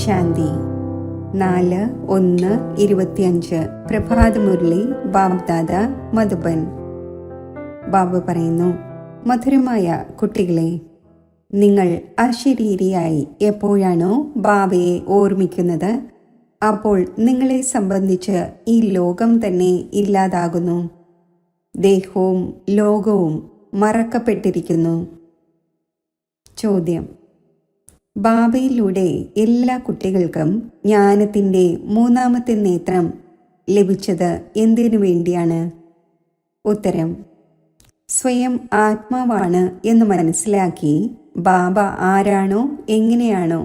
ശാന്തി 4/1/25 പ്രഭാതമുരളി ബാബ്ദാദ മധുബൻ. ബാബ പറയുന്നു, മധുരമായ കുട്ടികളെ, നിങ്ങൾ അശരീരിയായി എപ്പോഴാണോ ബാബയെ ഓർമ്മിക്കുന്നത്, അപ്പോൾ നിങ്ങളെ സംബന്ധിച്ച് ഈ ലോകം തന്നെ ഇല്ലാതാകുന്നു. ദേഹവും ലോകവും മറക്കപ്പെട്ടിരിക്കുന്നു. ചോദ്യം: ബാബയിലൂടെ എല്ലാ കുട്ടികൾക്കും ജ്ഞാനത്തിൻ്റെ 3ാമത്തെ നേത്രം ലഭിച്ചത് എന്തിനു വേണ്ടിയാണ്? ഉത്തരം: സ്വയം ആത്മാവാണ് എന്ന് മനസ്സിലാക്കി ബാബ ആരാണോ എങ്ങനെയാണോ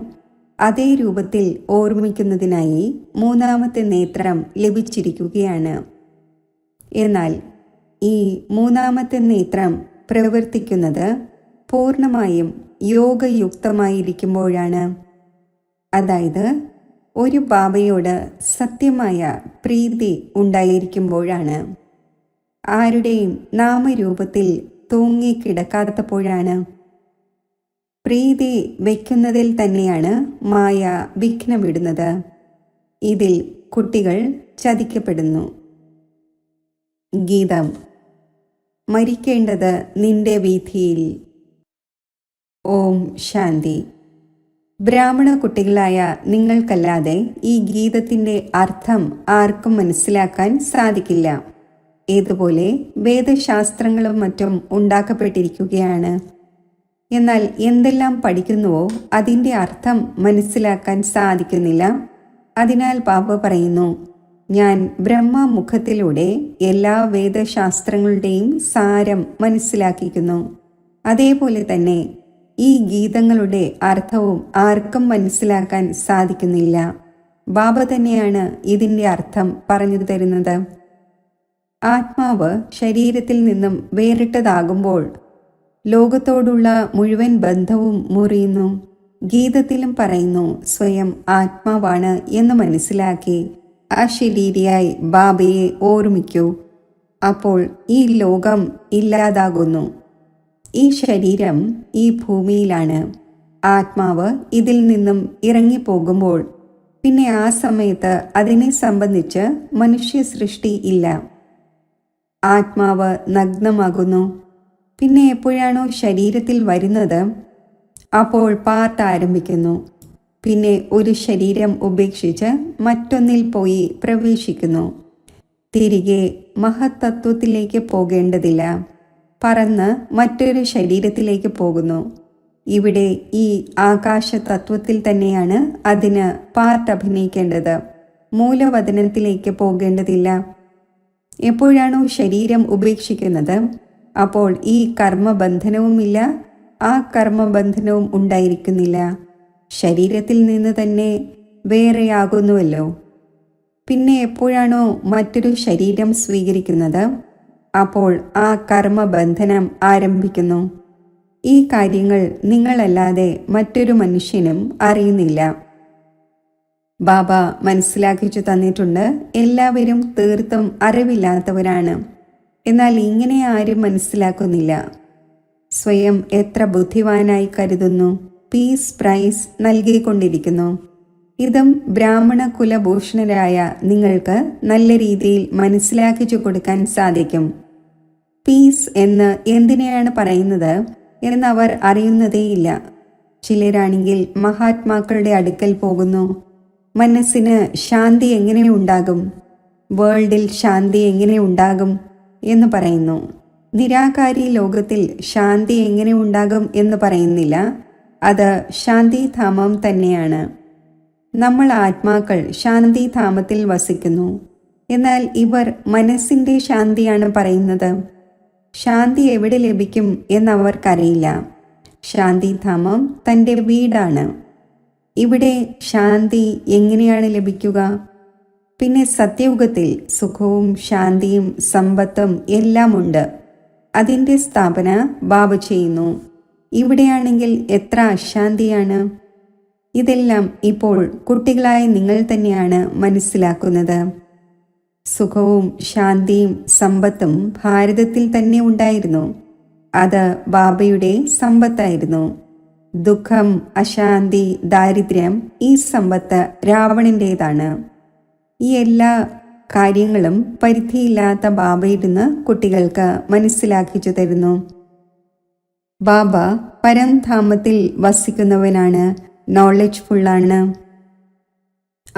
അതേ രൂപത്തിൽ ഓർമ്മിക്കുന്നതിനായി 3ാമത്തെ നേത്രം ലഭിച്ചിരിക്കുകയാണ്. എന്നാൽ ഈ 3ാമത്തെ നേത്രം പ്രവർത്തിക്കുന്നത് പൂർണ്ണമായും യോഗയുക്തമായിരിക്കുമ്പോഴാണ്. അതായത് ഒരു ബാബയോട് സത്യമായ പ്രീതി ഉണ്ടായിരിക്കുമ്പോഴാണ്. ആരുടെയും നാമരൂപത്തിൽ തൂങ്ങിക്കിടക്കാത്തപ്പോഴാണ്. പ്രീതി വയ്ക്കുന്നതിൽ തന്നെയാണ് മായ വിഘ്നമിടുന്നത്. ഇതിൽ കുട്ടികൾ ചതിക്കപ്പെടുന്നു. ഗീതം: മരിക്കേണ്ടത് നിന്റെ വീഥിയിൽ. ഓം ശാന്തി. ബ്രാഹ്മണ കുട്ടികളായ നിങ്ങൾക്കല്ലാതെ ഈ ഗീതത്തിൻ്റെ അർത്ഥം ആർക്കും മനസ്സിലാക്കാൻ സാധിക്കില്ല. ഇതുപോലെ വേദശാസ്ത്രങ്ങളും മറ്റും ഉണ്ടാക്കപ്പെട്ടിരിക്കുകയാണ്. എന്നാൽ എന്തെല്ലാം പഠിക്കുന്നുവോ അതിൻ്റെ അർത്ഥം മനസ്സിലാക്കാൻ സാധിക്കുന്നില്ല. അതിനാൽ ബാബ പറയുന്നു, ഞാൻ ബ്രഹ്മമുഖത്തിലൂടെ എല്ലാ വേദശാസ്ത്രങ്ങളുടെയും സാരം മനസ്സിലാക്കിക്കുന്നു. അതേപോലെ തന്നെ ഈ ഗീതങ്ങളുടെ അർത്ഥവും ആർക്കും മനസ്സിലാക്കാൻ സാധിക്കുന്നില്ല. ബാബ തന്നെയാണ് ഇതിൻ്റെ അർത്ഥം പറഞ്ഞു തരുന്നത്. ആത്മാവ് ശരീരത്തിൽ നിന്നും വേറിട്ടതാകുമ്പോൾ ലോകത്തോടുള്ള മുഴുവൻ ബന്ധവും മുറിയുന്നു. ഗീതത്തിലും പറയുന്നു, സ്വയം ആത്മാവാണ് എന്ന് മനസ്സിലാക്കി അശരീരിയായി ബാബയെ ഓർമ്മിക്കൂ. അപ്പോൾ ഈ ലോകം ഇല്ലാതാകുന്നു. ഈ ശരീരം ഈ ഭൂമിയിലാണ്. ആത്മാവ് ഇതിൽ നിന്നും ഇറങ്ങിപ്പോകുമ്പോൾ പിന്നെ ആ സമയത്ത് അതിനെ സംബന്ധിച്ച് മനുഷ്യ സൃഷ്ടി ഇല്ല. ആത്മാവ് നഗ്നമാകുന്നു. പിന്നെ എപ്പോഴാണോ ശരീരത്തിൽ വരുന്നത്, അപ്പോൾ പാർട്ട് ആരംഭിക്കുന്നു. പിന്നെ ഒരു ശരീരം ഉപേക്ഷിച്ച് മറ്റൊന്നിൽ പോയി പ്രവേശിക്കുന്നു. തിരികെ മഹത്തത്വത്തിലേക്ക് പോകേണ്ടതില്ല. പറന്ന് മറ്റൊരു ശരീരത്തിലേക്ക് പോകുന്നു. ഇവിടെ ഈ ആകാശ തത്വത്തിൽ തന്നെയാണ് അതിന് പാർട്ട് അഭിനയിക്കേണ്ടത്. മൂലവതനത്തിലേക്ക് പോകേണ്ടതില്ല. എപ്പോഴാണോ ശരീരം ഉപേക്ഷിക്കുന്നത്, അപ്പോൾ ഈ കർമ്മബന്ധനവുമില്ല, ആ കർമ്മബന്ധനവും ഉണ്ടായിരിക്കുന്നില്ല. ശരീരത്തിൽ നിന്ന് തന്നെ വേറെയാകുന്നുവല്ലോ. പിന്നെ എപ്പോഴാണോ മറ്റൊരു ശരീരം സ്വീകരിക്കുന്നത്, അപ്പോൾ ആ കർമ്മബന്ധനം ആരംഭിക്കുന്നു. ഈ കാര്യങ്ങൾ നിങ്ങളല്ലാതെ മറ്റൊരു മനുഷ്യനും അറിയുന്നില്ല. ബാബ മനസ്സിലാക്കിച്ചു തന്നിട്ടുണ്ട്, എല്ലാവരും തീർത്തും അറിവില്ലാത്തവരാണ്. എന്നാൽ ഇങ്ങനെ ആരും മനസ്സിലാക്കുന്നില്ല. സ്വയം എത്ര ബുദ്ധിമാനായി കരുതുന്നു. പീസ് പ്രൈസ് നൽകിക്കൊണ്ടിരിക്കുന്നു. ഇതും ബ്രാഹ്മണ കുലഭൂഷണരായ നിങ്ങൾക്ക് നല്ല രീതിയിൽ മനസ്സിലാക്കിച്ചു കൊടുക്കാൻ സാധിക്കും. പീസ് എന്ന് എന്തിനെയാണ് പറയുന്നത് എന്നവർ അറിയുന്നതേയില്ല. ചിലരാണെങ്കിൽ മഹാത്മാക്കളുടെ അടുക്കൽ പോകുന്നു. മനസ്സിന് ശാന്തി എങ്ങനെ ഉണ്ടാകും, വേൾഡിൽ ശാന്തി എങ്ങനെ ഉണ്ടാകും എന്ന് പറയുന്നു. നിരാകാരി ലോകത്തിൽ ശാന്തി എങ്ങനെ ഉണ്ടാകും എന്ന് പറയുന്നില്ല. അത് ശാന്തിധാമം തന്നെയാണ്. നമ്മൾ ആത്മാക്കൾ ശാന്തിധാമത്തിൽ വസിക്കുന്നു. എന്നാൽ ഇവർ മനസ്സിൻ്റെ ശാന്തിയാണ് പറയുന്നത്. ശാന്തി എവിടെ ലഭിക്കും എന്നവർക്കറിയില്ല. ശാന്തിധാമം തൻ്റെ വീടാണ്. ഇവിടെ ശാന്തി എങ്ങനെയാണ് ലഭിക്കുക? പിന്നെ സത്യയുഗത്തിൽ സുഖവും ശാന്തിയും സമ്പത്തും എല്ലാം ഉണ്ട്. അതിൻ്റെ സ്ഥാപന ബാബ ചെയ്യുന്നു. ഇവിടെയാണെങ്കിൽ എത്ര അശാന്തിയാണ്. ഇതെല്ലാം ഇപ്പോൾ കുട്ടികളായ നിങ്ങൾ തന്നെയാണ് മനസ്സിലാക്കുന്നത്. സുഖവും ശാന്തിയും സമ്പത്തും ഭാരതത്തിൽ തന്നെ ഉണ്ടായിരുന്നു. അത് ബാബയുടെ സമ്പത്തായിരുന്നു. ദുഃഖം, അശാന്തി, ദാരിദ്ര്യം, ഈ സമ്പത്ത് രാവണൻ്റേതാണ്. ഈ എല്ലാ കാര്യങ്ങളും പരിധിയില്ലാത്ത ബാബയിരുന്ന് കുട്ടികൾക്ക് മനസ്സിലാക്കിച്ചു തരുന്നു. ബാബ പരംധാമത്തിൽ വസിക്കുന്നവനാണ്, നോളജ്ഫുള്ളാണ്.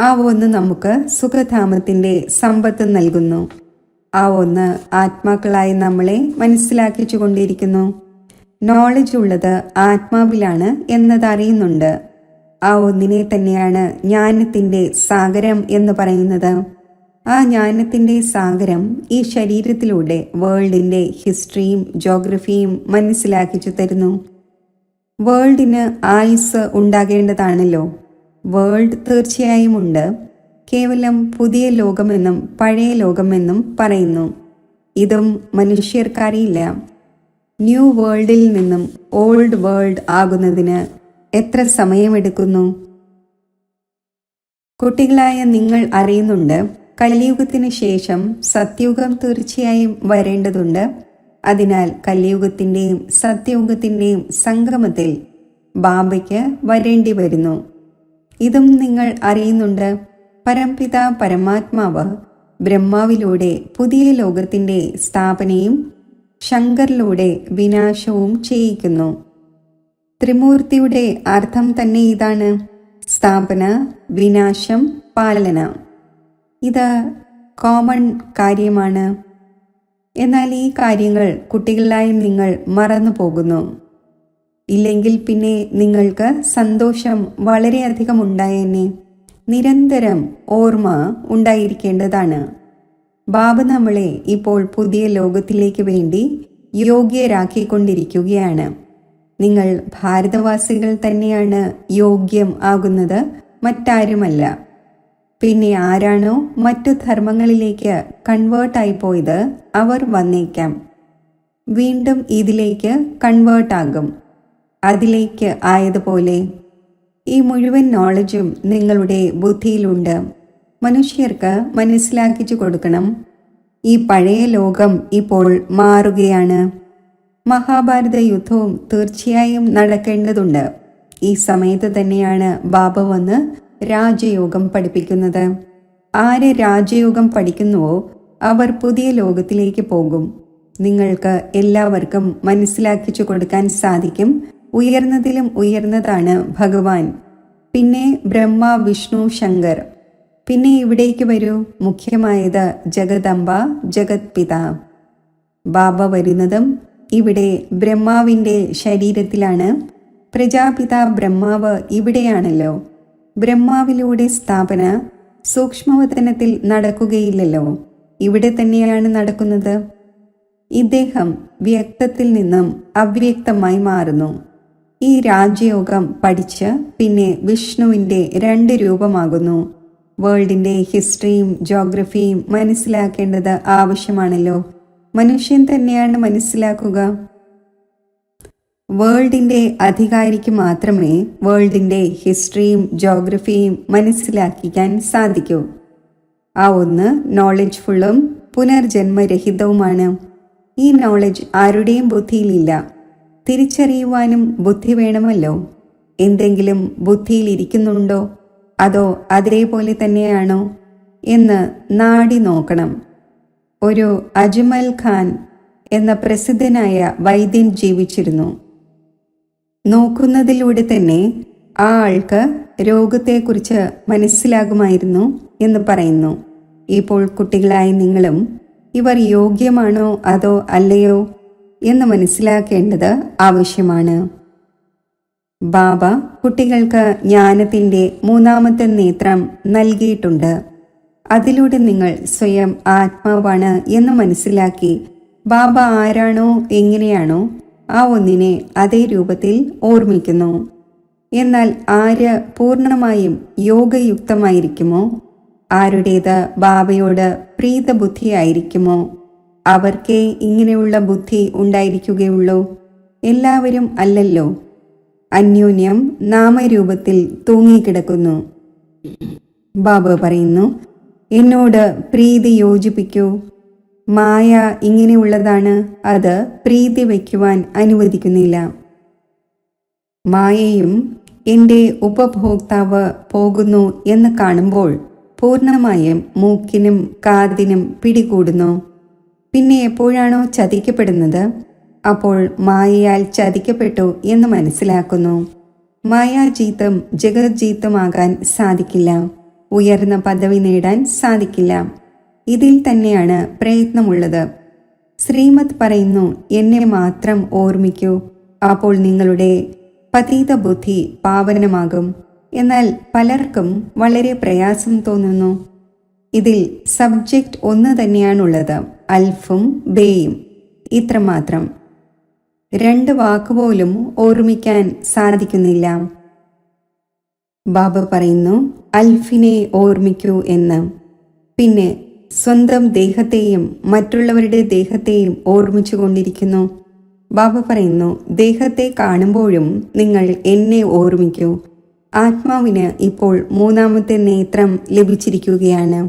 ആ ഒന്ന് നമുക്ക് സുഖധാമത്തിൻ്റെ സമ്പത്ത് നൽകുന്നു. ആ ഒന്ന് ആത്മാക്കളായി നമ്മളെ മനസ്സിലാക്കിച്ചു കൊണ്ടിരിക്കുന്നു. നോളജ് ഉള്ളത് ആത്മാവിലാണ് എന്നതറിയുന്നുണ്ട്. ആ ഒന്നിനെ തന്നെയാണ് ജ്ഞാനത്തിൻ്റെ സാഗരം എന്ന് പറയുന്നത്. ആ ജ്ഞാനത്തിൻ്റെ സാഗരം ഈ ശരീരത്തിലൂടെ വേൾഡിൻ്റെ ഹിസ്റ്ററിയും ജോഗ്രഫിയും മനസ്സിലാക്കിച്ചു തരുന്നു. വേൾഡിന് ആയുസ് ഉണ്ടാകേണ്ടതാണല്ലോ. വേൾഡ് തീർച്ചയായും ഉണ്ട്. കേവലം പുതിയ ലോകമെന്നും പഴയ ലോകമെന്നും പറയുന്നു. ഇതും മനുഷ്യർക്കറിയില്ല. ന്യൂ വേൾഡിൽ നിന്നും ഓൾഡ് വേൾഡ് ആകുന്നതിന് എത്ര സമയമെടുക്കുന്നു? കുട്ടികളായ നിങ്ങൾ അറിയുന്നുണ്ട്, കലിയുഗത്തിന് ശേഷം സത്യയുഗം തീർച്ചയായും വരേണ്ടതുണ്ട്. അതിനാൽ കലിയുഗത്തിൻ്റെയും സത്യയുഗത്തിൻ്റെയും സംഗമത്തിൽ ബാബയ്ക്ക് വരേണ്ടി വരുന്നു. ഇതും നിങ്ങൾ അറിയുന്നുണ്ട്. പരംപിത പരമാത്മാവ് ബ്രഹ്മാവിലൂടെ പുതിയ ലോകത്തിൻ്റെ സ്ഥാപനയും ശങ്കറിലൂടെ വിനാശവും ചെയ്യിക്കുന്നു. ത്രിമൂർത്തിയുടെ അർത്ഥം തന്നെ ഇതാണ്: സ്ഥാപന, വിനാശം, പാലന. ഇത് കോമൺ കാര്യമാണ്. എന്നാൽ ഈ കാര്യങ്ങൾ കുട്ടികളായി നിങ്ങൾ മറന്നു പോകുന്നു. ഇല്ലെങ്കിൽ പിന്നെ നിങ്ങൾക്ക് സന്തോഷം വളരെയധികം ഉണ്ടായേനെ. നിരന്തരം ഓർമ്മ ഉണ്ടായിരിക്കേണ്ടതാണ്. ബാബ നമ്മളെ ഇപ്പോൾ പുതിയ ലോകത്തിലേക്ക് വേണ്ടി യോഗ്യരാക്കിക്കൊണ്ടിരിക്കുകയാണ്. നിങ്ങൾ ഭാരതവാസികൾ തന്നെയാണ് യോഗ്യം ആകുന്നത്, മറ്റാരുമല്ല. പിന്നെ ആരാണോ മറ്റു ധർമ്മങ്ങളിലേക്ക് കൺവേർട്ടായി പോയത് അവർ വന്നേക്കാം. വീണ്ടും ഇതിലേക്ക് കൺവേർട്ടാകും. അതിലേക്ക് ആയതുപോലെ ഈ മുഴുവൻ നോളജും നിങ്ങളുടെ ബുദ്ധിയിലുണ്ട്. മനുഷ്യർക്ക് മനസ്സിലാക്കിച്ചു കൊടുക്കണം, ഈ പഴയ ലോകം ഇപ്പോൾ മാറുകയാണ്. മഹാഭാരത യുദ്ധവും തീർച്ചയായും നടക്കേണ്ടതുണ്ട്. ഈ സമയത്ത് തന്നെയാണ് ബാബ വന്ന് രാജയോഗം പഠിപ്പിക്കുന്നത്. ആര് രാജയോഗം പഠിക്കുന്നുവോ അവർ പുതിയ ലോകത്തിലേക്ക് പോകും. നിങ്ങൾക്ക് എല്ലാവർക്കും മനസ്സിലാക്കിച്ചു കൊടുക്കാൻ സാധിക്കും, ഉയർന്നതിലും ഉയർന്നതാണ് ഭഗവാൻ, പിന്നെ ബ്രഹ്മ, വിഷ്ണു, ശങ്കർ. പിന്നെ ഇവിടേക്ക് വരൂ, മുഖ്യമായത് ജഗദംബ, ജഗത് പിത. ബാബ വരുന്നതും ഇവിടെ ബ്രഹ്മാവിൻ്റെ ശരീരത്തിലാണ്. പ്രജാപിത ബ്രഹ്മാവ് ഇവിടെയാണല്ലോ. ബ്രഹ്മാവിലൂടെ സ്ഥാപന സൂക്ഷ്മവതനത്തിൽ നടക്കുകയില്ലല്ലോ, ഇവിടെ തന്നെയാണ് നടക്കുന്നത്. ഇദ്ദേഹം വ്യക്തത്തിൽ നിന്നും അവ്യക്തമായി മാറുന്നു. ഈ രാജയോഗം പഠിച്ച് പിന്നെ വിഷ്ണുവിൻ്റെ 2 രൂപമാകുന്നു. വേൾഡിൻ്റെ ഹിസ്റ്ററിയും ജോഗ്രഫിയും മനസ്സിലാക്കേണ്ടത് ആവശ്യമാണല്ലോ. മനുഷ്യൻ തന്നെയാണ് മനസ്സിലാക്കുക. വേൾഡിൻ്റെ അധികാരിക്ക് മാത്രമേ വേൾഡിൻ്റെ ഹിസ്റ്ററിയും ജോഗ്രഫിയും മനസ്സിലാക്കിക്കാൻ സാധിക്കൂ. ആ ഒന്ന് നോളജ്ഫുള്ളും പുനർജന്മരഹിതവുമാണ്. ഈ നോളജ് ആരുടെയും ബുദ്ധിയിലില്ല. തിരിച്ചറിയുവാനും ബുദ്ധി വേണമല്ലോ. എന്തെങ്കിലും ബുദ്ധിയിലിരിക്കുന്നുണ്ടോ, അതോ അതേപോലെ തന്നെയാണോ എന്ന് നാടി നോക്കണം. ഒരു അജ്മൽ ഖാൻ എന്ന പ്രസിദ്ധനായ വൈദ്യൻ ജീവിച്ചിരുന്നു. നോക്കുന്നതിലൂടെ തന്നെ ആ ആൾക്ക് രോഗത്തെക്കുറിച്ച് മനസ്സിലാകുമായിരുന്നു എന്ന് പറയുന്നു. ഇപ്പോൾ കുട്ടികളായ നിങ്ങളും ഇവർ യോഗ്യമാണോ അതോ അല്ലയോ എന്ന് മനസ്സിലാക്കേണ്ടത് ആവശ്യമാണ്. ബാബ കുട്ടികൾക്ക് ജ്ഞാനത്തിൻ്റെ 3ാമത്തെ നേത്രം നൽകിയിട്ടുണ്ട്. അതിലൂടെ നിങ്ങൾ സ്വയം ആത്മാവാണ് എന്ന് മനസ്സിലാക്കി ബാബ ആരാണോ എങ്ങനെയാണോ ആ ഒന്നിനെ അതേ രൂപത്തിൽ ഓർമ്മിക്കുന്നു. എന്നാൽ ആര് പൂർണ്ണമായും യോഗയുക്തമായിരിക്കുമോ, ആരുടേത് ബാബയോട് പ്രീതബുദ്ധിയായിരിക്കുമോ, അവർക്കേ ഇങ്ങനെയുള്ള ബുദ്ധി ഉണ്ടായിരിക്കുകയുള്ളൂ. എല്ലാവരും അല്ലല്ലോ. അന്യോന്യം നാമരൂപത്തിൽ തൂങ്ങിക്കിടക്കുന്നു. ബാബ പറയുന്നു, എന്നോട് പ്രീതി യോജിപ്പിക്കൂ. മായ ഇങ്ങനെയുള്ളതാണ്, അത് പ്രീതി വയ്ക്കുവാൻ അനുവദിക്കുന്നില്ല. മായയും എൻ്റെ ഉപഭോക്താവ് പോകുന്നു എന്ന് കാണുമ്പോൾ പൂർണ്ണമായും മൂക്കിനും കാതിനും പിടികൂടുന്നു. പിന്നെ എപ്പോഴാണോ ചതിക്കപ്പെടുന്നത്, അപ്പോൾ മായയാൽ ചതിക്കപ്പെട്ടു എന്ന് മനസ്സിലാക്കുന്നു. മായാജീത്തം ജഗജ്ജീത്തമാകാൻ സാധിക്കില്ല. ഉയർന്ന പദവി നേടാൻ സാധിക്കില്ല. ഇതിൽ തന്നെയാണ് പ്രയത്നമുള്ളത്. ശ്രീമദ് പറയുന്നു, എന്നെ മാത്രം ഓർമ്മിക്കൂ, അപ്പോൾ നിങ്ങളുടെ പതീത ബുദ്ധി പാവനമാകും. എന്നാൽ പലർക്കും വളരെ പ്രയാസം തോന്നുന്നു. ഇതിൽ സബ്ജക്റ്റ് ഒന്ന് തന്നെയാണുള്ളത്, അൽഫും ബേയും, ഇത്രമാത്രം. 2 വാക്കുപോലും ഓർമ്മിക്കാൻ സാധിക്കുന്നില്ല. ബാബ പറയുന്നു, അൽഫിനെ ഓർമ്മിക്കൂ എന്ന്. പിന്നെ സ്വന്തം ദേഹത്തെയും മറ്റുള്ളവരുടെ ദേഹത്തെയും ഓർമ്മിച്ചു കൊണ്ടിരിക്കുന്നു. ബാബ പറയുന്നു, ദേഹത്തെ കാണുമ്പോഴും നിങ്ങൾ എന്നെ ഓർമ്മിക്കൂ. ആത്മാവിന് ഇപ്പോൾ 3ാമത്തെ നേത്രം ലഭിച്ചിരിക്കുകയാണ്.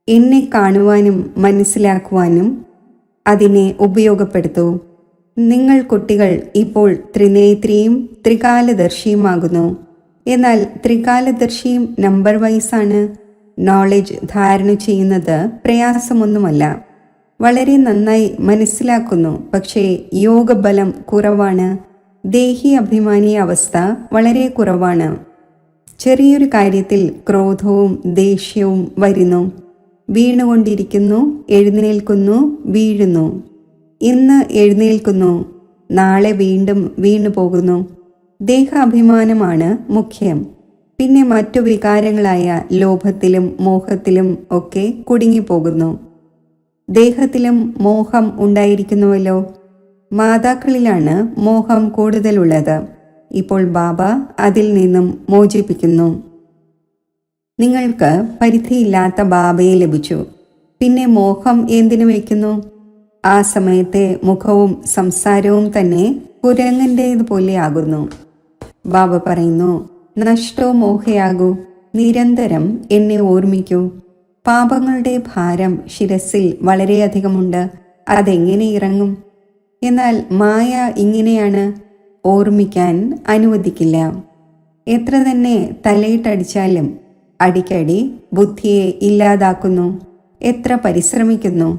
എന്നെ കാണുവാനും മനസ്സിലാക്കുവാനും അതിനെ ഉപയോഗപ്പെടുത്തൂ. നിങ്ങൾ കുട്ടികൾ ഇപ്പോൾ ത്രിനേത്രിയും ത്രികാലദർശിയുമാകുന്നു. എന്നാൽ ത്രികാലദർശിയും നമ്പർ വൈസാണ്. നോളജ് ധാരണ ചെയ്യുന്നത് പ്രയാസമൊന്നുമല്ല. വളരെ നന്നായി മനസ്സിലാക്കുന്നു. പക്ഷേ യോഗബലം കുറവാണ്. ദേഹി അഭിമാനി അവസ്ഥ വളരെ കുറവാണ്. ചെറിയൊരു കാര്യത്തിൽ ക്രോധവും ദേഷ്യവും വരുന്നു. വീണുകൊണ്ടിരിക്കുന്നു, എഴുന്നേൽക്കുന്നു, വീഴുന്നു. ഇന്ന് എഴുന്നേൽക്കുന്നു, നാളെ വീണ്ടും വീണു പോകുന്നു. ദേഹാഭിമാനമാണ് മുഖ്യം. പിന്നെ മറ്റു വികാരങ്ങളായ ലോഭത്തിലും മോഹത്തിലും ഒക്കെ കുടുങ്ങിപ്പോകുന്നു. ദേഹത്തിലും മോഹം ഉണ്ടായിരിക്കുന്നുവല്ലോ. മാതാക്കളിലാണ് മോഹം കൂടുതലുള്ളത്. ഇപ്പോൾ ബാബ അതിൽ നിന്നും മോചിപ്പിക്കുന്നു. നിങ്ങൾക്ക് പരിധിയില്ലാത്ത ബാബയെ ലഭിച്ചു. പിന്നെ മോഹം എന്തിനു വയ്ക്കുന്നു? ആ സമയത്തെ മുഖവും സംസാരവും തന്നെ കുരങ്ങൻ്റേതുപോലെ ആകുന്നു. ബാബ പറയുന്നു, നഷ്ടോ മോഹയാകൂ, നിരന്തരം എന്നെ ഓർമ്മിക്കൂ. പാപങ്ങളുടെ ഭാരം ശിരസിൽ വളരെയധികമുണ്ട്. അതെങ്ങനെ ഇറങ്ങും? എന്നാൽ മായ ഇങ്ങനെയാണ്, ഓർമ്മിക്കാൻ അനുവദിക്കില്ല. എത്ര തന്നെ തലയിട്ടടിച്ചാലും അടിക്കടി ബുദ്ധിയെ ഇല്ലാതാക്കുന്നു. എത്ര പരിശ്രമിക്കുന്നു.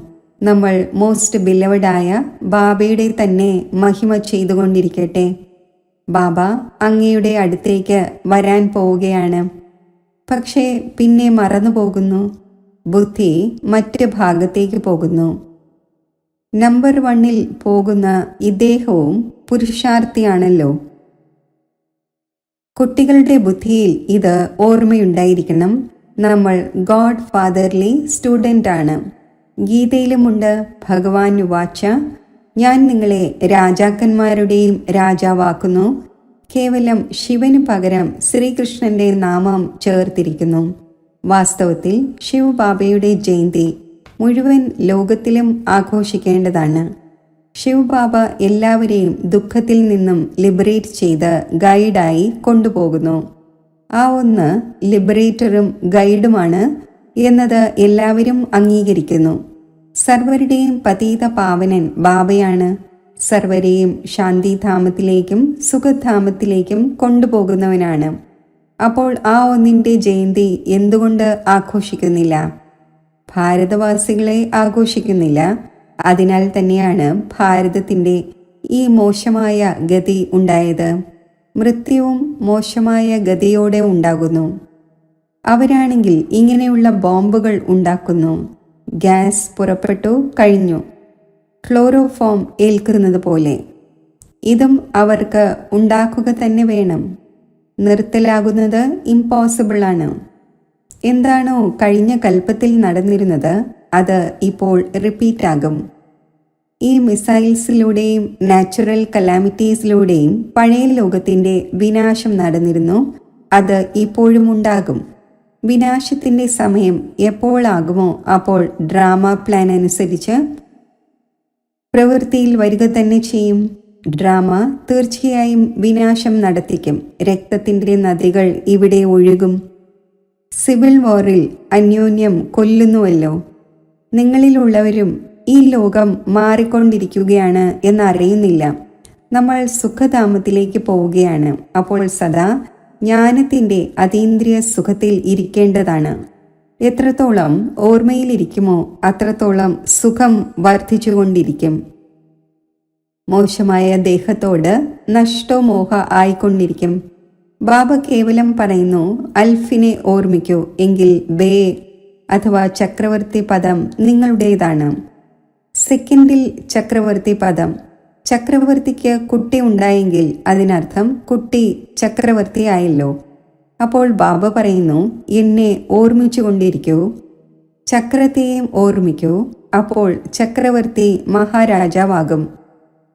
നമ്മൾ മോസ്റ്റ് ബിലവഡായ ബാബയുടെ തന്നെ മഹിമ ചെയ്തുകൊണ്ടിരിക്കട്ടെ. ബാബ അങ്ങയുടെ അടുത്തേക്ക് വരാൻ പോവുകയാണ്. പക്ഷേ പിന്നെ മറന്നുപോകുന്നു. ബുദ്ധി മറ്റ് ഭാഗത്തേക്ക് പോകുന്നു. നമ്പർ 1 പോകുന്ന ഇദ്ദേഹവും പുരുഷാർത്ഥിയാണല്ലോ. കുട്ടികളുടെ ബുദ്ധിയിൽ ഇത് ഓർമ്മയുണ്ടായിരിക്കണം. നമ്മൾ ഗോഡ് ഫാദർലി സ്റ്റുഡൻ്റ് ആണ്. ഗീതയിലുമുണ്ട്, ഭഗവാൻ വാച്ച, ഞാൻ നിങ്ങളെ രാജാക്കന്മാരുടെയും രാജാവാക്കുന്നു. കേവലം ശിവന് പകരം ശ്രീകൃഷ്ണന്റെ നാമം ചേർത്തിരിക്കുന്നു. വാസ്തവത്തിൽ ശിവബാബയുടെ ജയന്തി മുഴുവൻ ലോകത്തിലും ആഘോഷിക്കേണ്ടതാണ്. ശിവബാബ എല്ലാവരെയും ദുഃഖത്തിൽ നിന്നും ലിബറേറ്റ് ചെയ്ത് ഗൈഡായി കൊണ്ടുപോകുന്നു. ആ ഒന്ന് ലിബറേറ്ററും ഗൈഡുമാണ് എന്നത് എല്ലാവരും അംഗീകരിക്കുന്നു. സർവരുടെയും പതീത പാവനൻ ബാബയാണ്. സർവരെയും ശാന്തിധാമത്തിലേക്കും സുഖധാമത്തിലേക്കും കൊണ്ടുപോകുന്നവനാണ്. അപ്പോൾ ആ ഒന്നിൻ്റെ ജയന്തി എന്തുകൊണ്ട് ആഘോഷിക്കുന്നില്ല? ഭാരതവാസികളെ ആഘോഷിക്കുന്നില്ല. അതിനാൽ തന്നെയാണ് ഭാരതത്തിൻ്റെ ഈ മോശമായ ഗതി ഉണ്ടായത്. മൃത്യുവും മോശമായ ഗതിയോടെ ഉണ്ടാകുന്നു. അവരാണെങ്കിൽ ഇങ്ങനെയുള്ള ബോംബുകൾ ഉണ്ടാക്കുന്നു. ഗ്യാസ് പുറപ്പെട്ടു കഴിഞ്ഞു, ക്ലോറോഫോം ഏൽക്കുന്നത് പോലെ. ഇതും അവർക്ക് ഉണ്ടാക്കുക തന്നെ വേണം. നിർത്തലാകുന്നത് ഇമ്പോസിബിളാണ്. എന്താണോ കഴിഞ്ഞ കൽപ്പത്തിൽ നടന്നിരുന്നത് അത് ഇപ്പോൾ റിപ്പീറ്റ് ആകും. ഈ മിസൈൽസിലൂടെയും നാച്ചുറൽ കലാമിറ്റീസിലൂടെയും പഴയ ലോകത്തിൻ്റെ വിനാശം നടന്നിരുന്നു. അത് ഇപ്പോഴും ഉണ്ടാകും. വിനാശത്തിൻ്റെ സമയം എപ്പോഴാകുമോ അപ്പോൾ ഡ്രാമ പ്ലാൻ അനുസരിച്ച് പ്രവൃത്തിയിൽ വരിക തന്നെ ചെയ്യും. ഡ്രാമ തീർച്ചയായും വിനാശം നടത്തിക്കും. രക്തത്തിൻ്റെ നദികൾ ഇവിടെ ഒഴുകും. സിവിൽ വാറിൽ അന്യോന്യം കൊല്ലുന്നുവല്ലോ. നിങ്ങളിലുള്ളവരും ഈ ലോകം മാറിക്കൊണ്ടിരിക്കുകയാണ് എന്നറിയുന്നില്ല. നമ്മൾ സുഖധാമത്തിലേക്ക് പോവുകയാണ്. അപ്പോൾ സദാ ജ്ഞാനത്തിൻ്റെ അതീന്ദ്രിയ സുഖത്തിൽ ഇരിക്കേണ്ടതാണ്. എത്രത്തോളം ഓർമ്മയിലിരിക്കുമോ അത്രത്തോളം സുഖം വർദ്ധിച്ചുകൊണ്ടിരിക്കും. മോശമായ ദേഹത്തോട് നഷ്ടോമോഹ ആയിക്കൊണ്ടിരിക്കും. ബാബ കേവലം പറയുന്നു, അൽഫിനെ ഓർമ്മിക്കൂ, എങ്കിൽ ബേ അഥവാ ചക്രവർത്തി പദം നിങ്ങളുടേതാണ്. സെക്കൻഡിൽ ചക്രവർത്തി പദം. ചക്രവർത്തിക്ക് കുട്ടി ഉണ്ടായെങ്കിൽ അതിനർത്ഥം കുട്ടി ചക്രവർത്തി ആയല്ലോ. അപ്പോൾ ബാബ പറയുന്നു, എന്നെ ഓർമ്മിച്ചുകൊണ്ടിരിക്കൂ, ചക്രത്തെയും ഓർമ്മിക്കൂ, അപ്പോൾ ചക്രവർത്തി മഹാരാജാവാകും.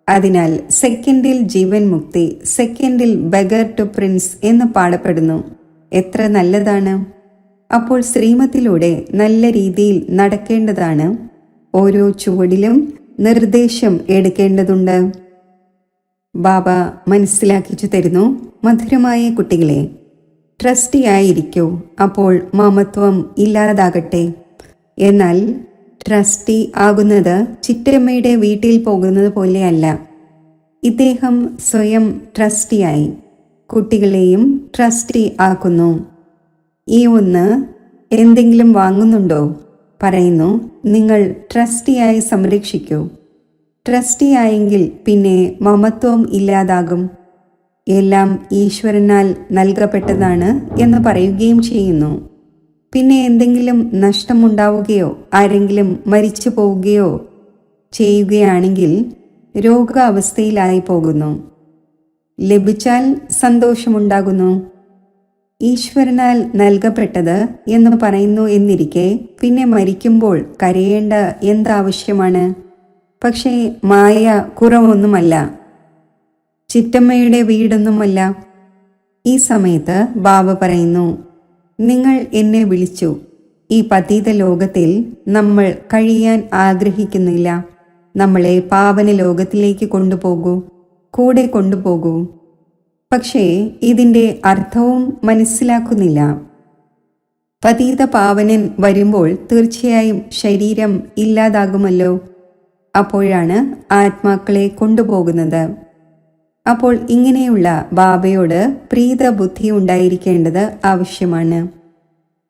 അതിനാൽ സെക്കൻഡിൽ ജീവൻ മുക്തി, സെക്കൻഡിൽ ബഗർ ടു പ്രിൻസ് എന്ന് പാടപ്പെടുന്നു. എത്ര നല്ലതാണ്! അപ്പോൾ ശ്രീമത്തിലൂടെ നല്ല രീതിയിൽ നടക്കേണ്ടതാണ്. ഓരോ ചുവടിലും നിർദ്ദേശം എടുക്കേണ്ടതുണ്ട്. ബാബ മനസ്സിലാക്കിച്ചു തരുന്നു, മധുരമായ കുട്ടികളെ, ട്രസ്റ്റിയായിരിക്കൂ, അപ്പോൾ മമത്വം ഇല്ലാതാകട്ടെ. എന്നാൽ ട്രസ്റ്റി ആകുന്നത് ചിറ്റമ്മയുടെ വീട്ടിൽ പോകുന്നത് പോലെയല്ല. ഇദ്ദേഹം സ്വയം ട്രസ്റ്റിയായി കുട്ടികളെയും ട്രസ്റ്റി ആക്കുന്നു. ഈ ഒന്ന് എന്തെങ്കിലും വാങ്ങുന്നുണ്ടോ? പറയുന്നു, നിങ്ങൾ ട്രസ്റ്റിയായി സംരക്ഷിക്കൂ. ട്രസ്റ്റിയായെങ്കിൽ പിന്നെ മമത്വം ഇല്ലാതാകും. എല്ലാം ഈശ്വരനാൽ നൽകപ്പെട്ടതാണ് എന്ന് പറയുകയും ചെയ്യുന്നു. പിന്നെ എന്തെങ്കിലും നഷ്ടമുണ്ടാവുകയോ ആരെങ്കിലും മരിച്ചു പോവുകയോ ചെയ്യുകയാണെങ്കിൽ രോഗാവസ്ഥയിലായി പോകുന്നു. ലഭിച്ചാൽ സന്തോഷമുണ്ടാകുന്നു. ഈശ്വരനാൽ നൽകപ്പെട്ടത് എന്ന് പറയുന്നു എന്നിരിക്കെ പിന്നെ മരിക്കുമ്പോൾ കരയേണ്ട എന്താവശ്യമാണ്? പക്ഷേ മായ കുറവൊന്നുമല്ല, ചിറ്റമ്മയുടെ വീടൊന്നുമല്ല. ഈ സമയത്ത് ബാബ പറയുന്നു, നിങ്ങൾ എന്നെ വിളിച്ചു. ഈ പതീത ലോകത്തിൽ നമ്മൾ കഴിയാൻ ആഗ്രഹിക്കുന്നില്ല. നമ്മളെ പാവന ലോകത്തിലേക്ക് കൊണ്ടുപോകൂ, കൂടെ കൊണ്ടുപോകൂ. പക്ഷേ ഇതിൻ്റെ അർത്ഥവും മനസ്സിലാക്കുന്നില്ല. പതീത പാവനൻ വരുമ്പോൾ തീർച്ചയായും ശരീരം ഇല്ലാതാകുമല്ലോ. അപ്പോഴാണ് ആത്മാക്കളെ കൊണ്ടുപോകുന്നത്. അപ്പോൾ ഇങ്ങനെയുള്ള ബാബയോട് പ്രീതബുദ്ധി ഉണ്ടായിരിക്കേണ്ടത് ആവശ്യമാണ്.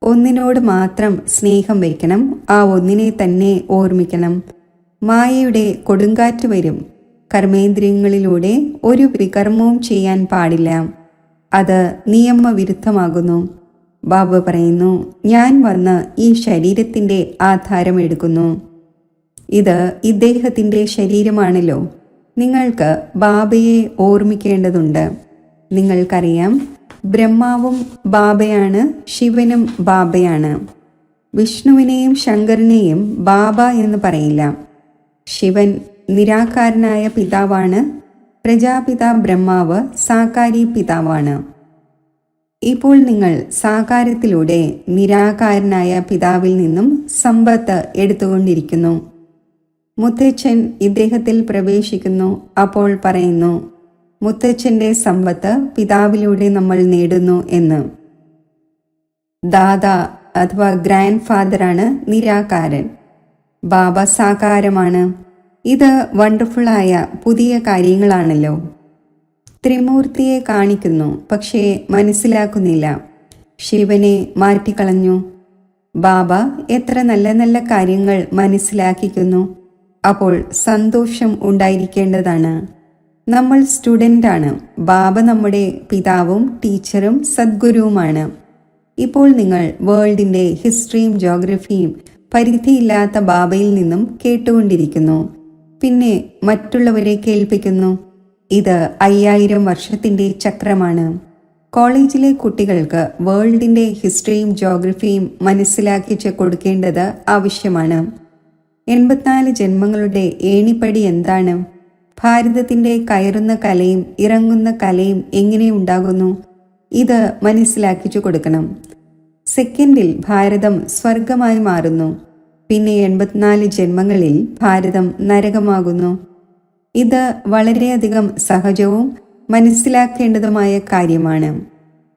ഒന്നിനോട് മാത്രം സ്നേഹം വയ്ക്കണം, ആ ഒന്നിനെ തന്നെ ഓർമ്മിക്കണം. മായയുടെ കൊടുങ്കാറ്റ് വരും. കർമ്മേന്ദ്രിയങ്ങളിലൂടെ ഒരു വികർമ്മവും ചെയ്യാൻ പാടില്ല. അത് നിയമവിരുദ്ധമാകുന്നു. ബാബ പറയുന്നു, ഞാൻ വന്ന് ഈ ശരീരത്തിൻ്റെ ആധാരം എടുക്കുന്നു. ഇത് ഇദ്ദേഹത്തിൻ്റെ ശരീരമാണല്ലോ. നിങ്ങൾക്ക് ബാബയെ ഓർമ്മിക്കേണ്ടതുണ്ട്. നിങ്ങൾക്കറിയാം, ബ്രഹ്മാവും ബാബയാണ്, ശിവനും ബാബയാണ്. വിഷ്ണുവിനെയും ശങ്കരനെയും ബാബ എന്ന് പറയില്ല. ശിവൻ നിരാകാരനായ പിതാവാണ്. പ്രജാപിതാ ബ്രഹ്മാവ് സാകാരി പിതാവാണ്. ഇപ്പോൾ നിങ്ങൾ സാകാരത്തിലൂടെ നിരാകാരനായ പിതാവിൽ നിന്നും സമ്പത്ത് എടുത്തുകൊണ്ടിരിക്കുന്നു. മുത്തച്ഛൻ ഇദ്ദേഹത്തിൽ പ്രവേശിക്കുന്നു. അപ്പോൾ പറയുന്നു, മുത്തച്ഛൻ്റെ സമ്പത്ത് പിതാവിലൂടെ നമ്മൾ നേടുന്നു എന്ന്. ദാദാ അഥവാ ഗ്രാൻഡ് ഫാദറാണ് നിരാകാരൻ. ബാബ സാകാരമാണ്. ഇത് വണ്ടർഫുള്ളായ പുതിയ കാര്യങ്ങളാണല്ലോ. ത്രിമൂർത്തിയെ കാണിക്കുന്നു, പക്ഷേ മനസ്സിലാക്കുന്നില്ല. ശിവനെ മാറ്റിക്കളഞ്ഞു. ബാബ എത്ര നല്ല നല്ല കാര്യങ്ങൾ മനസ്സിലാക്കിക്കുന്നു. അപ്പോൾ സന്തോഷം ഉണ്ടായിരിക്കേണ്ടതാണ്. നമ്മൾ സ്റ്റുഡൻ്റാണ്. ബാബ നമ്മുടെ പിതാവും ടീച്ചറും സദ്ഗുരുവുമാണ്. ഇപ്പോൾ നിങ്ങൾ വേൾഡിൻ്റെ ഹിസ്റ്ററിയും ജോഗ്രഫിയും പരിധിയില്ലാത്ത ബാബയിൽ നിന്നും കേട്ടുകൊണ്ടിരിക്കുന്നു. പിന്നെ മറ്റുള്ളവരെ കേൾപ്പിക്കുന്നു. ഇത് 5000 വർഷത്തിൻ്റെ ചക്രമാണ്. കോളേജിലെ കുട്ടികൾക്ക് വേൾഡിൻ്റെ ഹിസ്റ്ററിയും ജോഗ്രഫിയും മനസ്സിലാക്കിച്ച് കൊടുക്കേണ്ടത് ആവശ്യമാണ്. 84 ജന്മങ്ങളുടെ ഏണിപ്പടി എന്താണ്? ഭാരതത്തിൻ്റെ കയറുന്ന കലയും ഇറങ്ങുന്ന കലയും എങ്ങനെ ഉണ്ടാകുന്നു? ഇത് മനസ്സിലാക്കിച്ചു കൊടുക്കണം. സെക്കൻഡിൽ ഭാരതം സ്വർഗമായി മാറുന്നു. പിന്നെ 84 ജന്മങ്ങളിൽ ഭാരതം നരകമാകുന്നു. ഇത് വളരെയധികം സഹജവും മനസ്സിലാക്കേണ്ടതുമായ കാര്യമാണ്.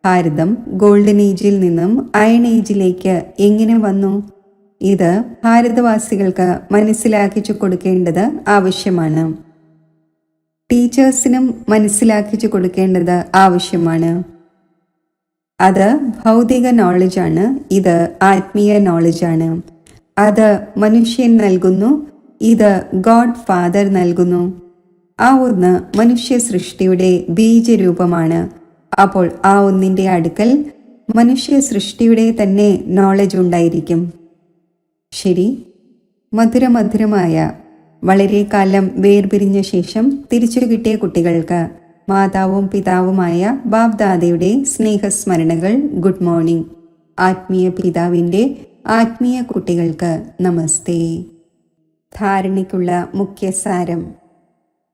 ഭാരതം ഗോൾഡൻ ഏജിൽ നിന്നും അയൺ ഏജിലേക്ക് എങ്ങനെ വന്നു? ഇത് ഭാരതവാസികൾക്ക് മനസ്സിലാക്കിച്ചു കൊടുക്കേണ്ടത് ആവശ്യമാണ്. ടീച്ചേഴ്സിനും മനസ്സിലാക്കിച്ചു കൊടുക്കേണ്ടത് ആവശ്യമാണ്. അത് ഭൗതിക നോളജാണ്, ഇത് ആത്മീയ നോളജാണ്. അത് മനുഷ്യൻ നൽകുന്നു, ഇത് ഗോഡ് ഫാദർ നൽകുന്നു. ആ ഒന്ന് മനുഷ്യ സൃഷ്ടിയുടെ ബീജരൂപമാണ്. അപ്പോൾ ആ ഒന്നിൻ്റെ അടുക്കൽ മനുഷ്യ സൃഷ്ടിയുടെ തന്നെ നോളജ് ഉണ്ടായിരിക്കും. ശരി, മധുരമധുരമായ വളരെ കാലം വേർപിരിഞ്ഞ ശേഷം തിരിച്ചു കിട്ടിയ കുട്ടികൾക്ക് മാതാവും പിതാവുമായ ബാബ്ദാദയുടെ സ്നേഹസ്മരണകൾ. Good morning. ആത്മീയ പിതാവിൻ്റെ ആത്മീയ കുട്ടികൾക്ക് നമസ്തേ. ധാരണയ്ക്കുള്ള മുഖ്യസാരം: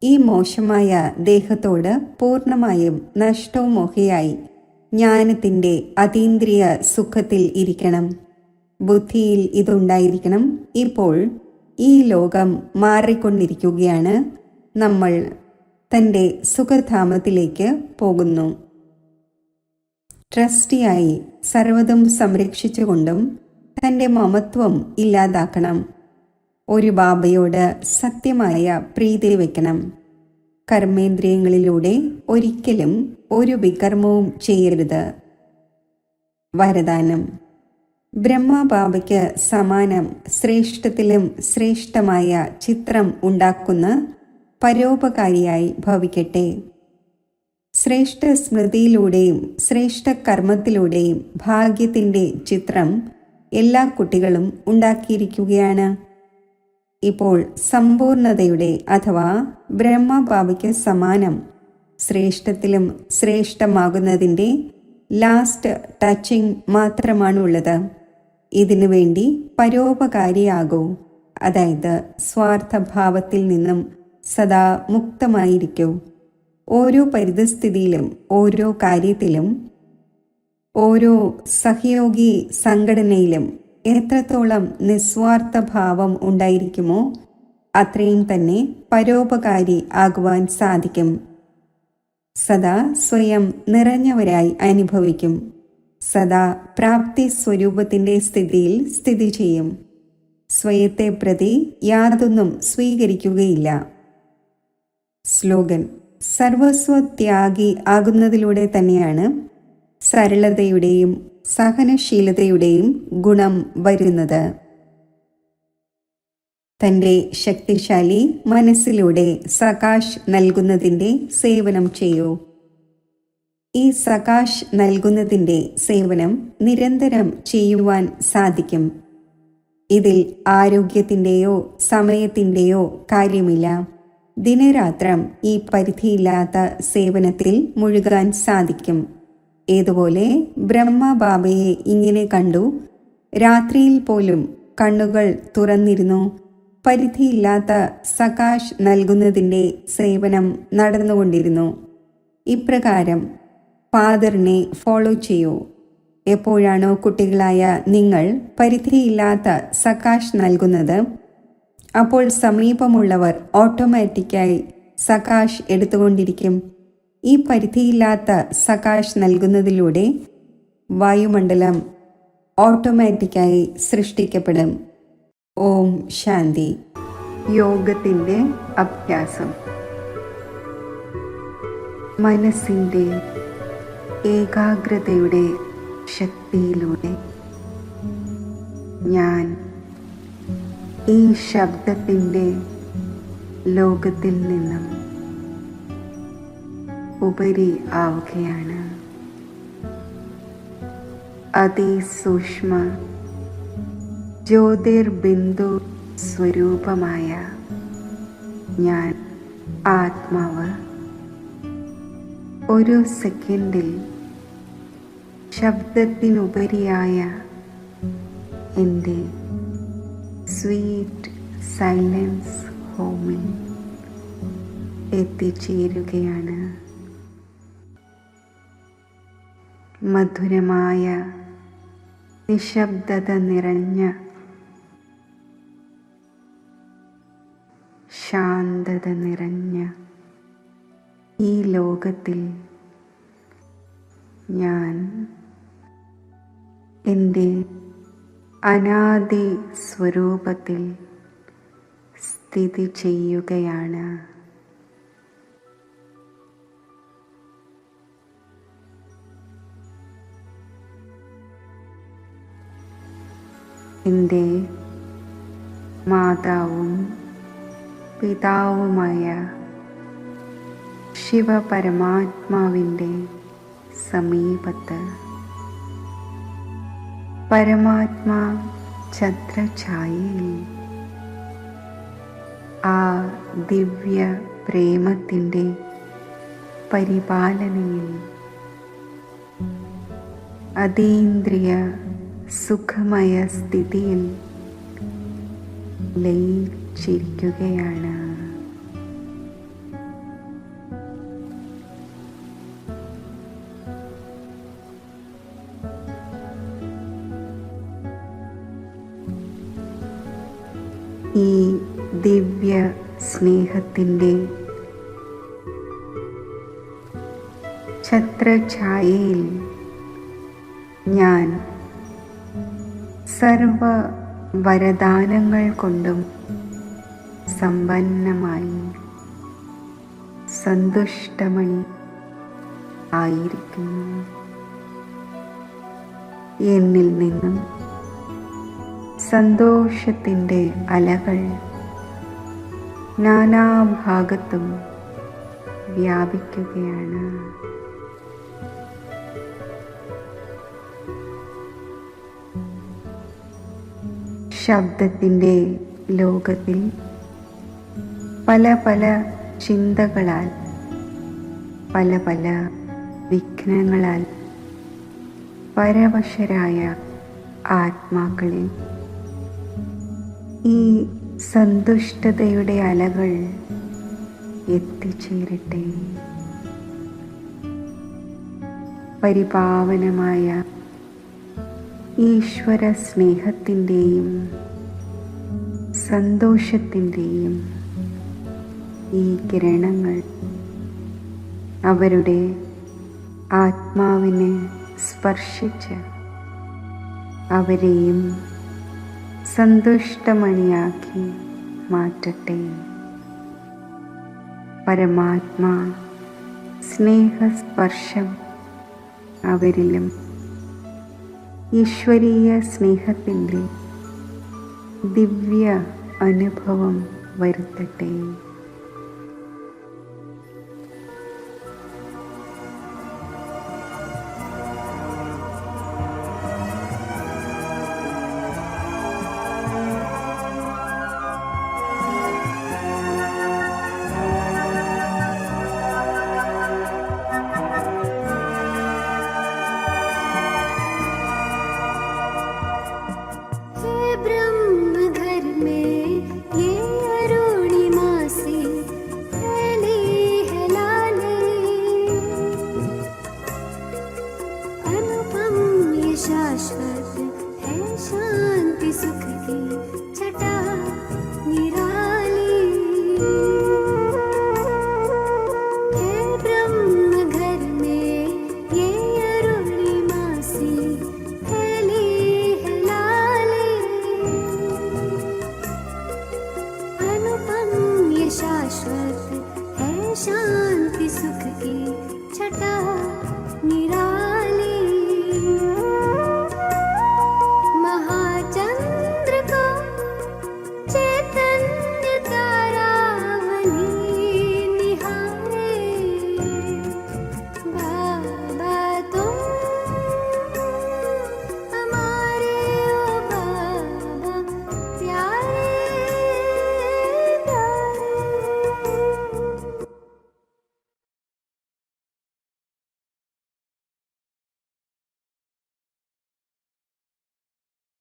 ഈ മോശമായ ദേഹത്തോട് പൂർണ്ണമായും നഷ്ടോമോഹിയായി ജ്ഞാനത്തിൻ്റെ അതീന്ദ്രിയ സുഖത്തിൽ ഇരിക്കണം. ബുദ്ധിയിൽ ഇതുണ്ടായിരിക്കണം. ഇപ്പോൾ ഈ ലോകം മാറിക്കൊണ്ടിരിക്കുകയാണ്. നമ്മൾ തൻ്റെ സുഖധാമത്തിലേക്ക് പോകുന്നു. ട്രസ്റ്റിയായി സർവ്വതും സംരക്ഷിച്ചുകൊണ്ടും തൻ്റെ മമത്വം ഇല്ലാതാക്കണം. ഒരു ബാബയോട് സത്യമായ പ്രീതി വയ്ക്കണം. കർമ്മേന്ദ്രിയങ്ങളിലൂടെ ഒരിക്കലും ഒരു വികർമ്മവും ചെയ്യരുത്. വരദാനം: ബ്രഹ്മബാബയ്ക്ക് സമാനം ശ്രേഷ്ഠത്തിലും ശ്രേഷ്ഠമായ ചിത്രം ഉണ്ടാക്കുന്ന പരോപകാരിയായി ഭവിക്കട്ടെ. ശ്രേഷ്ഠ സ്മൃതിയിലൂടെയും ശ്രേഷ്ഠ കർമ്മത്തിലൂടെയും ഭാഗ്യത്തിൻ്റെ ചിത്രം എല്ലാ കുട്ടികളും ഉണ്ടാക്കിയിരിക്കുകയാണ്. ഇപ്പോൾ സമ്പൂർണതയുടെ അഥവാ ബ്രഹ്മബാബയ്ക്ക് സമാനം ശ്രേഷ്ഠത്തിലും ശ്രേഷ്ഠമാകുന്നതിൻ്റെ ലാസ്റ്റ് ടച്ചിങ് മാത്രമാണുള്ളത്. ഇതിനു വേണ്ടി പരോപകാരിയാകൂ, അതായത് സ്വാർത്ഥഭാവത്തിൽ നിന്നും സദാ മുക്തമായിരിക്കൂ. ഓരോ പരിതസ്ഥിതിയിലും ഓരോ കാര്യത്തിലും ഓരോ സഹയോഗി സംഘടനയിലും എത്രത്തോളം നിസ്വാർത്ഥ ഭാവം ഉണ്ടായിരിക്കുമോ അത്രയും തന്നെ പരോപകാരി ആകുവാൻ സാധിക്കും. സദാ സ്വയം നിറഞ്ഞവരായി അനുഭവിക്കും. സദാ പ്രാപ്തി സ്വരൂപത്തിൻ്റെ സ്ഥിതിയിൽ സ്ഥിതി ചെയ്യും. സ്വയത്തെ പ്രതി യാതൊന്നും സ്വീകരിക്കുകയില്ല. സ്ലോഗൻ: സർവസ്വത്യാഗി ആകുന്നതിലൂടെ തന്നെയാണ് സരളതയുടെയും സഹനശീലതയുടെയും ഗുണം വരുന്നത്. തൻ്റെ ശക്തിശാലി മനസ്സിലൂടെ സകാശ് നൽകുന്നതിൻ്റെ സേവനം ചെയ്യൂ. ഈ സകാശ് നൽകുന്നതിൻ്റെ സേവനം നിരന്തരം ചെയ്യുവാൻ സാധിക്കും. ഇതിൽ ആരോഗ്യത്തിൻ്റെയോ സമയത്തിൻ്റെയോ കാര്യമില്ല. ദിനരാത്രം ഈ പരിധിയില്ലാത്ത സേവനത്തിൽ മുഴുകാൻ സാധിക്കും. ഏതുപോലെ ബ്രഹ്മബാബയെ ഇങ്ങനെ കണ്ടു. രാത്രിയിൽ പോലും കണ്ണുകൾ തുറന്നിരുന്നു. പരിധിയില്ലാത്ത സകാശ് നൽകുന്നതിൻ്റെ സേവനം നടന്നുകൊണ്ടിരുന്നു. ഇപ്രകാരം ഫാദറിനെ ഫോളോ ചെയ്യൂ. എപ്പോഴാണോ കുട്ടികളായ നിങ്ങൾ പരിധിയില്ലാത്ത സകാശ് നൽകുന്നത്, അപ്പോൾ സമീപമുള്ളവർ ഓട്ടോമാറ്റിക്കായി സകാശ് എടുത്തുകൊണ്ടിരിക്കും. ഈ പരിധിയില്ലാത്ത സകാശ് നൽകുന്നതിലൂടെ വായുമണ്ഡലം ഓട്ടോമാറ്റിക്കായി സൃഷ്ടിക്കപ്പെടും. ഓം ശാന്തി. യോഗത്തിൻ്റെ അഭ്യാസം: മനസ്സിൻ്റെ ഏകാഗ്രതയുടെ ശക്തിയിലൂടെ ഞാൻ ഈ ശബ്ദത്തിൻ്റെ ലോകത്തിൽ നിന്നും ഉപരി ആവുകയാണ്. അതിസൂക്ഷ്മ ജ്യോതിർബിന്ദു സ്വരൂപമായ ഞാൻ ആത്മാവ് ഒരു സെക്കൻഡിൽ ശബ്ദത്തിനുപരിയായ എൻ്റെ സ്വീറ്റ് സൈലൻസ് ഹോമിൽ എത്തിച്ചേരുകയാണ്. മധുരമായ നിശബ്ദത നിറഞ്ഞ ശാന്തത നിറഞ്ഞ ഈ ലോകത്തിൽ ഞാൻ എൻ്റെ അനാദി സ്വരൂപത്തിൽ സ്ഥിതി ചെയ്യുകയാണ്. എൻ്റെ മാതാവും പിതാവുമായ ശിവപരമാത്മാവിൻ്റെ സമീപത്ത് പരമാത്മാ ഛത്രഛായയിൽ ആ ദിവ്യ പ്രേമത്തിൻ്റെ പരിപാലനയിൽ അതീന്ദ്രിയ സുഖമയ സ്ഥിതിയിൽ ലയിച്ചിരിക്കുകയാണ്. ഈ ദിവ്യ സ്നേഹത്തിൻ്റെ ഛത്രഛായയിൽ ഞാൻ സർവ വരദാനങ്ങൾ കൊണ്ടും സമ്പന്നമായി സന്തുഷ്ടമണി ആയിരിക്കുന്നു. എന്നിൽ നിന്നും സന്തോഷത്തിൻ്റെ അലകൾ നാനാഭാഗത്തും വ്യാപിക്കുകയാണ്. ശബ്ദത്തിൻ്റെ ലോകത്തിൽ പല പല ചിന്തകളാൽ പല പല വിഘ്നങ്ങളാൽ പരവശരായ ആത്മാക്കളിൽ ഈ സന്തുഷ്ടതയുടെ അലകൾ എത്തിച്ചേരട്ടെ. പരിപാവനമായ ഈശ്വര സ്നേഹത്തിൻ്റെയും സന്തോഷത്തിൻ്റെയും ഈ കിരണങ്ങൾ അവരുടെ ആത്മാവിനെ സ്പർശിച്ച് അവരെയും സന്തുഷ്ടമണിയാക്കി മാറ്റട്ടെ. പരമാത്മാ സ്നേഹസ്പർശം അവരിലും ഈശ്വരീയ സ്നേഹത്തിൻ്റെ ദിവ്യ അനുഭവം വരുത്തട്ടെ.